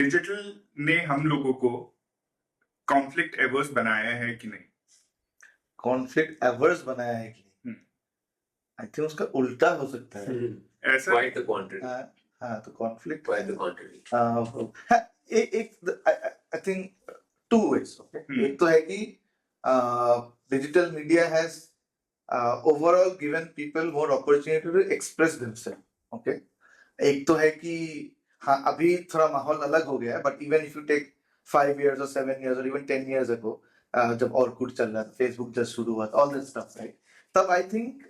Digital ने हम लोगों को कॉन्फ्लिक्ट एवर्स बनाया है कि नहीं? कॉन्फ्लिक्ट एवर्स बनाया है कि नहीं? आई थिंक उसका उल्टा हो सकता है। ऐसा Quite the contrary. हाँ, तो conflict Quite the contrary. I think two ways. एक तो है कि digital media has overall given people more opportunity to express themselves. Okay, एक तो है कि हाँ अभी थोड़ा माहौल अलग हो गया है, but even if you take 5 years or 7 years or even 10 years ago, जब और कुछ चल रहा था, Facebook जस्ट शुरू हुआ, all that stuff, right? तब I think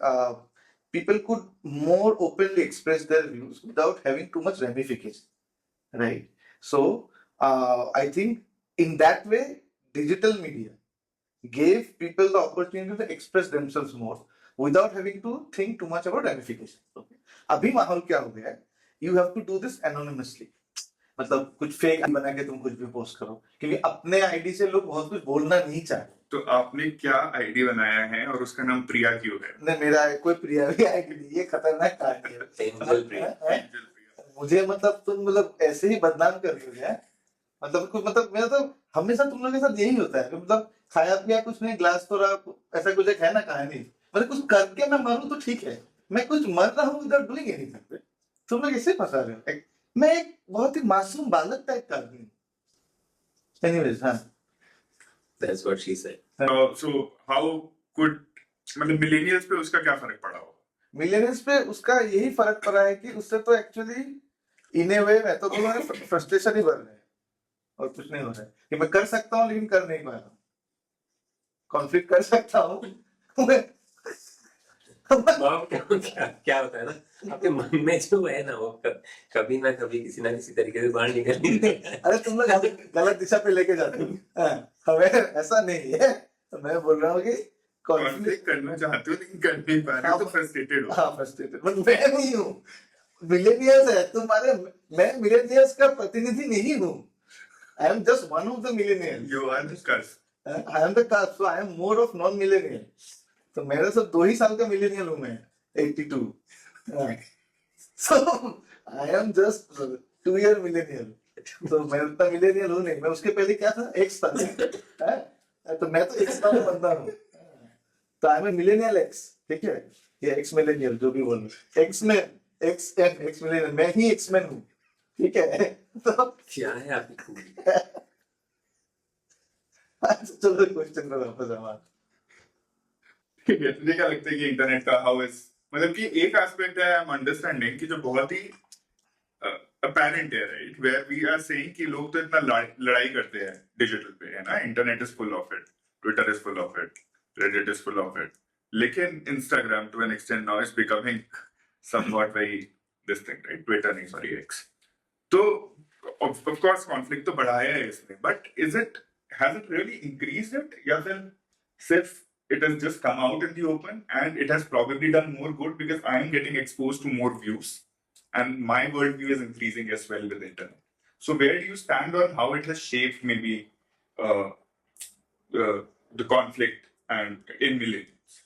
people could more openly express their views without having too much ramification, right? So I think in that way, digital media gave people the opportunity to express themselves more without having to think too much about ramifications. Okay. अभी माहौल क्या हो गया है? You have to do this anonymously. मतलब कुछ fake बना के तुम कुछ भी पोस्ट करो, क्योंकि अपने आईडी से लोग बहुत कुछ बोलना नहीं चाहते। तो आपने क्या आईडी बनाया है और उसका नाम प्रिया क्यों है? नहीं, मेरा कोई प्रिया भी आईडी नहीं, ये खतरनाक कहानी है। Angel Priya. मुझे मतलब तुम मतलब ऐसे ही बदनाम कर रहे हो यार। मतलब मेरा तो हमेशा तुम लोगों के साथ यही होता है, मतलब खाया पिया कुछ नहीं, ग्लास तोड़ा, ऐसा कुछ एक है ना कहानी। मतलब कुछ करके मैं मरूं तो ठीक है, मैं कुछ मर रहा हूँ विदाउट डूइंग एनीथिंग। तुम लोग ऐसे फंसा रहे हो। मैं एक बहुत ही मासूम बालक टाइप का आदमी हूँ। एनीवेज, हाँ, That's what she said. So how could मतलब मिलेनियल्स पे उसका क्या फर्क पड़ा होगा? मिलेनियल्स पे उसका यही फर्क पड़ा है कि उससे तो एक्चुअली इन ए वे मैं तो बोलूँगा फ्रस्ट्रेशन ही बढ़ रहा है और कुछ नहीं हो रहा है कि मैं कर सकता हूँ लेकिन कर नहीं पा रहा हूँ। कॉन्फ्लिक्ट कर सकता हूँ क्या होता है ना, आपके मन में जो है ना वो कभी ना कभी किसी ना किसी तरीके से बाहर निकल। अरे तुम लोग गलत दिशा पे लेके जाते हो। हमें ऐसा नहीं है, तो मैं बोल रहा हूँ कि कॉन्फ्लिक्ट करना चाहते हो लेकिन कर नहीं पा रहे हो, तो फ्रस्ट्रेटेड हो। हाँ, फ्रस्ट्रेटेड। मैं नहीं हूँ, मिलेनियल्स है तुम्हारे। मैं मिलेनियल्स का प्रतिनिधि नहीं हूँ। I am just one of the millennials. You are the cusp. I am the cusp, so I am more of non-millennial. तो मेरे से 2 ही साल का मिलेनियल हूँ मैं, 82. So I am just 2-year millennial. तो मैं उतना मिलेनियल हूँ नहीं, मैं उसके पहले क्या था, एक्स था। तो मैं तो एक्स का बंदा हूँ। तो आई एम मिलेनियल एक्स, ठीक है, ये एक्स मिलेनियल जो भी बोलो, एक्स में एक्स एम एक्स मिलेनियल, मैं ही एक्स मैन हूँ, ठीक है। तो क्या है आपकी चलो क्वेश्चन पर वापस आवा। मुझे क्या लगता है कि इंटरनेट का हाउ इज, मतलब कि एक एस्पेक्ट है आई एम अंडरस्टैंडिंग कि जो बहुत ही अपैरेंट है, right, where we are saying कि लोग तो इतना लड़ाई करते हैं डिजिटल पे, है ना, internet is full of it, Twitter is full of it, Reddit is full of it, लेकिन Instagram to an extent now is becoming somewhat very this thing, right, Twitter नहीं, सॉरी, एक्स। तो of course conflict तो बढ़ाया है इसने, but has it really increased it, या फिर सिर्फ it has just come out in the open and it has probably done more good because I am getting exposed to more views and my worldview is increasing as well with the internet. So where do you stand on how it has shaped maybe the conflict and in millennials?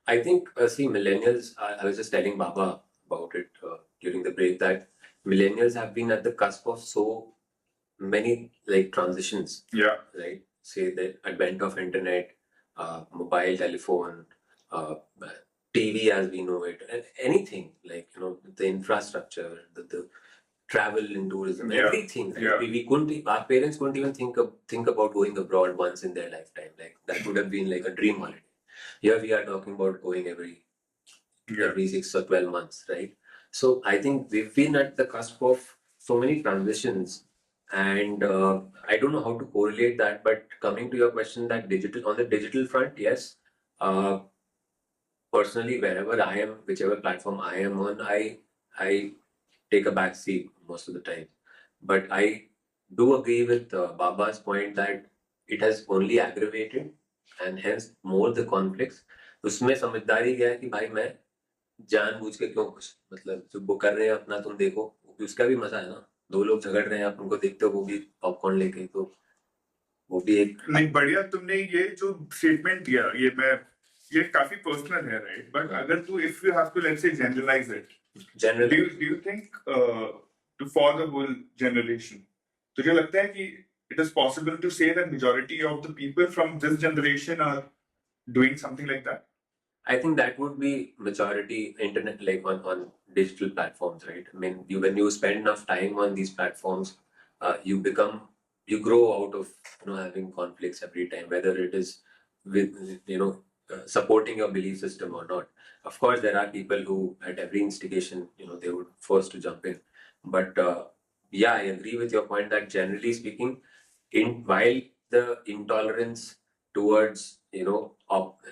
I think, see, millennials, I was just telling Baba about it during the break, that millennials have been at the cusp of so many like transitions. Yeah. Right. Say the advent of internet, mobile telephone, TV as we know it, and anything like, you know, the infrastructure, the travel and tourism, Yeah. everything. Right? Yeah. We couldn't, our parents couldn't even think about going abroad once in their lifetime. Like that would have been like a dream holiday. Here we are talking about going every 6 or 12 months, right? So I think we've been at the cusp of so many transitions. And I don't know how to correlate that, but coming to your question, that on the digital front, yes. Personally, wherever I am, whichever platform I am on, I take a back seat most of the time. But I do agree with Baba's point that it has only aggravated and hence more the conflicts. उसमें समझदारी क्या है कि भाई मैं जानबूझ के क्यों कुछ, मतलब जो वो कर रहे हैं अपना तुम देखो, उसका भी मजा है ना। 2 लोग झगड़ रहे हैं, आप उनको देखते हो, वो भी पॉपकॉर्न लेके, तो वो भी एक नहीं, बढ़िया तुमने ये जो स्टेटमेंट दिया, ये काफी पर्सनल है, राइट, बट अगर तू if you have to let's say generalize it, do you think to for the whole generation तुझे लगता है कि it is possible to say that majority of the people from this generation are doing something like that? I think that would be majority internet, like on digital platforms, right? I mean, when you spend enough time on these platforms, you grow out of having conflicts every time, whether it is with supporting your belief system or not. Of course, there are people who at every instigation they would force to jump in, but yeah, I agree with your point that generally speaking, while the intolerance towards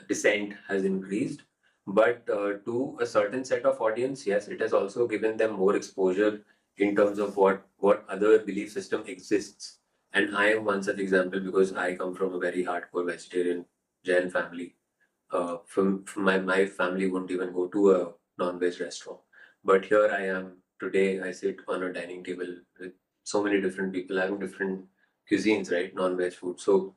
dissent has increased, but to a certain set of audience, yes, it has also given them more exposure in terms of what other belief system exists. And I am one such example because I come from a very hardcore vegetarian Jain family. From my family wouldn't even go to a non-veg restaurant, but here I am today. I sit on a dining table with so many different people having different cuisines, right? Non-veg food. So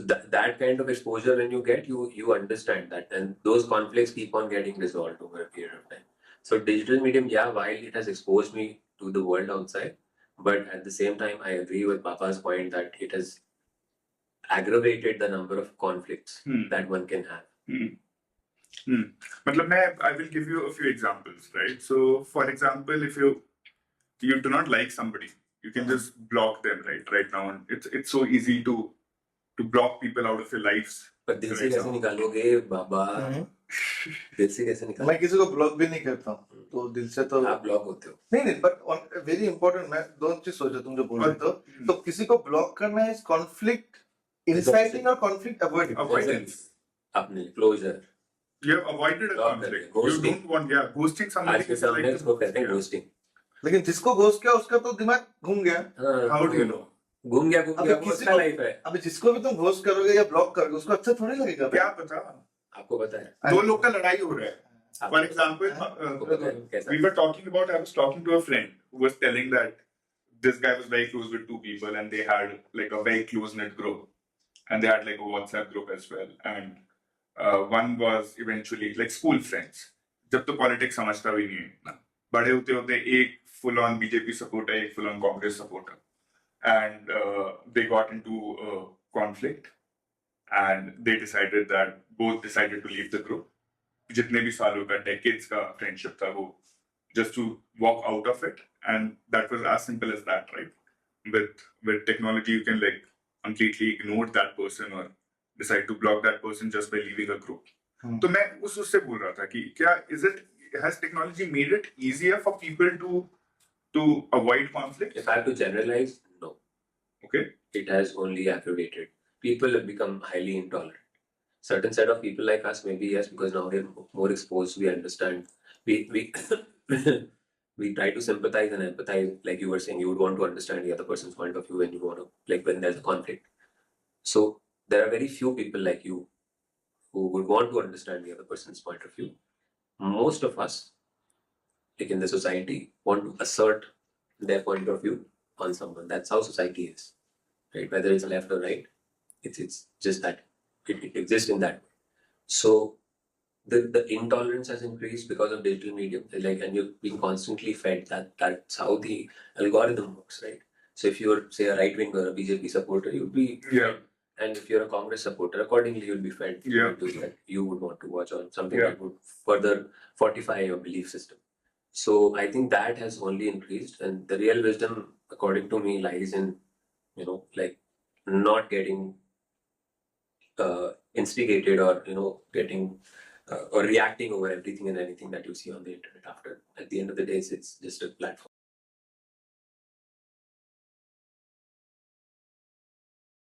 that kind of exposure when you get, you understand that, and those conflicts keep on getting resolved over a period of time. So digital medium, yeah, while it has exposed me to the world outside, but at the same time, I agree with Papa's point that it has aggravated the number of conflicts that one can have. मतलब I will give you a few examples, right? So, for example, if you do not like somebody, you can just block them, right? Right now, and it's so easy to block people out of your lives. पर दिल से right कैसे now. निकालोगे बाबा? दिल से कैसे निकालोगे? मैं किसी को ब्लॉक भी नहीं करता हूँ, तो दिल से तो आप ब्लॉक होते हो। नहीं, बट वेरी इंपॉर्टेंट, मैं दोनों चीज सोचा तुम जो बोल रहे हो, तो किसी को ब्लॉक करना है कॉन्फ्लिक्ट इंसाइटिंग और कॉन्फ्लिक्ट Avoidance. अपने closure You have avoided a Block conflict. करके, You ghosting. don't want, yeah, ghosting somebody. आज के is सामने like इसको कहते हैं yeah. घोस्टिंग। लेकिन जिसको घोस्ट किया उसका तो दिमाग घूम गया। How do you know? घूम गया अबे वो किसी उसका को- लाइफ है। अबे जिसको भी तुम घोस्ट करोगे या ब्लॉक करोगे उसको अच्छा थोड़ी लगेगा। क्या पता? आपको पता है? दो लोग का लड़ाई हो रहा है. आपको For example, आपको पता है कैसा? we were talking about, I was talking to a friend who was telling that this guy was very close with two people and they had like a very close-knit group. And they had like a WhatsApp group as well. And one was eventually like school friends. जब तो politics समझता भी नहीं है ना. बड़े होते होते एक full on BJP supporter, एक full on Congress supporter. And they got into a conflict. And they decided that both decided to leave the group. जितने भी सालों का decades का friendship था वो just to walk out of it, and that was as simple as that, right? With technology you can like completely ignore that person or decide to block that person just by leaving a group. तो मैं उससे बोल रहा था कि क्या has technology made it easier for people to avoid conflict? If I have to generalize, no. Okay. It has only aggravated. People have become highly intolerant. Certain set of people like us, maybe yes, because now we're more exposed, we understand. We we try to sympathize and empathize, like you were saying, you would want to understand the other person's point of view when you want to, like when there's a conflict. So there are very few people like you who would want to understand the other person's point of view. Most of us, like in the society, want to assert their point of view on someone. That's how society is, right? Whether it's left or right, it's just that it exists in that way. So the intolerance has increased because of digital medium, like, and you're being constantly fed that's how the algorithm works, right? So if you're say a right winger, a BJP supporter, you'll be Yeah. and if you're a Congress supporter, accordingly you'll be fed Yeah. videos that you would want to watch or something Yeah. that would further fortify your belief system. So I think that has only increased, and the real wisdom, according to me, lies in like not getting instigated or getting or reacting over everything and anything that you see on the internet. After at the end of the day, it's just a platform.